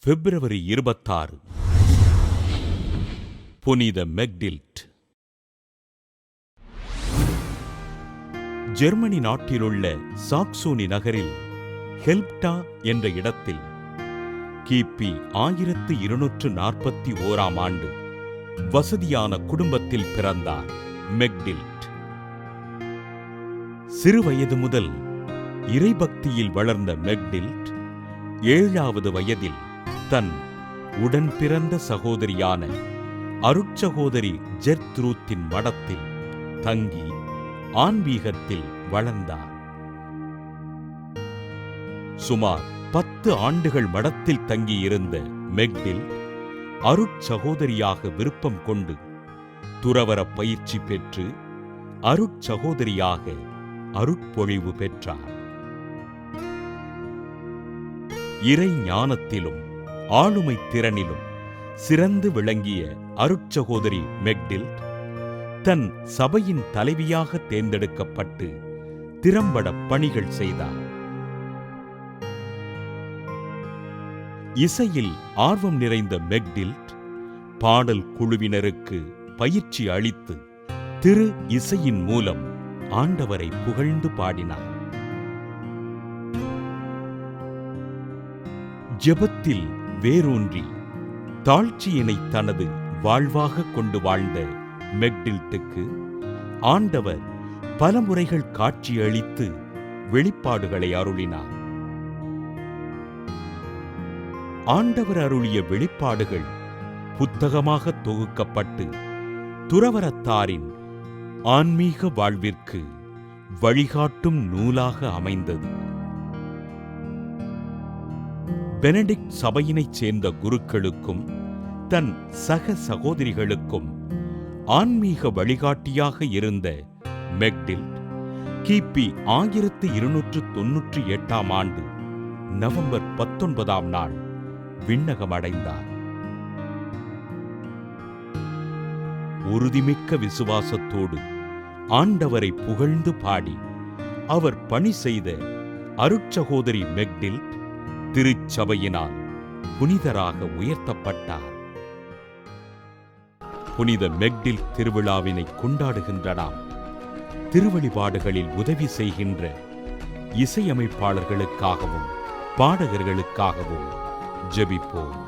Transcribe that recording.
பிப்ரவரி 26 புனித மெக்டில்ட். ஜெர்மனி நாட்டிலுள்ள சாக்சோனி நகரில் ஹெல்ப்டா என்ற இடத்தில் கிபி 1241 ஆண்டு வசதியான குடும்பத்தில் பிறந்தார் மெக்டில்ட். சிறுவயது முதல் இறைபக்தியில் வளர்ந்த மெக்டில்ட் 7வது வயதில் தன் உடன் பிறந்த சகோதரியான அருட்சகோதரி ஜெர்த்ரூத்தின் மடத்தில் தங்கி ஆன்மீகத்தில் வளர்ந்தார். சுமார் 10 ஆண்டுகள் மடத்தில் தங்கியிருந்த மெக்டில்ட் அருட்சகோதரியாக விருப்பம் கொண்டு துறவற பயிற்சி பெற்று அருட்சகோதரியாக அருட்பொழிவு பெற்றார். இறை ஞானத்திலும் ஆளுமை திறனிலும் சிறந்து விளங்கிய அருட்சகோதரி மெக்டில்ட் தன் சபையின் தலைவியாக தேர்ந்தெடுக்கப்பட்டு திறம்பட பணிகள் செய்தார். இசையில் ஆர்வம் நிறைந்த மெக்டில்ட் பாடல் குழுவினருக்கு பயிற்சி அளித்து திரு இசையின் மூலம் ஆண்டவரை புகழ்ந்து பாடினார். ஜெபத்தில் வேரூன்றி தாழ்ச்சியினை தனது வாழ்வாக கொண்டு வாழ்ந்த மெக்டில்ட்டுக்கு ஆண்டவர் பல முறைகள் காட்சியளித்து வெளிப்பாடுகளை அருளினார். ஆண்டவர் அருளிய வெளிப்பாடுகள் புத்தகமாக தொகுக்கப்பட்டு துறவறத்தாரின் ஆன்மீக வாழ்விற்கு வழிகாட்டும் நூலாக அமைந்தது. பெனடிக்ட் சபையினைச் சேர்ந்த குருக்களுக்கும் தன் சக சகோதரிகளுக்கும் ஆன்மீக வழிகாட்டியாக இருந்த மெக்டில்ட் கிபி 1298 ஆண்டு நவம்பர் 19 விண்ணகமடைந்தார். உறுதிமிக்க விசுவாசத்தோடு ஆண்டவரை புகழ்ந்து பாடி அவர் பணி செய்த அருட்சகோதரி மெக்டில்ட் திருச்சபையினால் புனிதராக உயர்த்தப்பட்டார். புனித மெக்டில்ட் திருவிழாவினை கொண்டாடுகின்ற நாம் திருவழிபாடுகளில் உதவி செய்கின்ற இசையமைப்பாளர்களுக்காகவும் பாடகர்களுக்காகவும் ஜெபிப்போம்.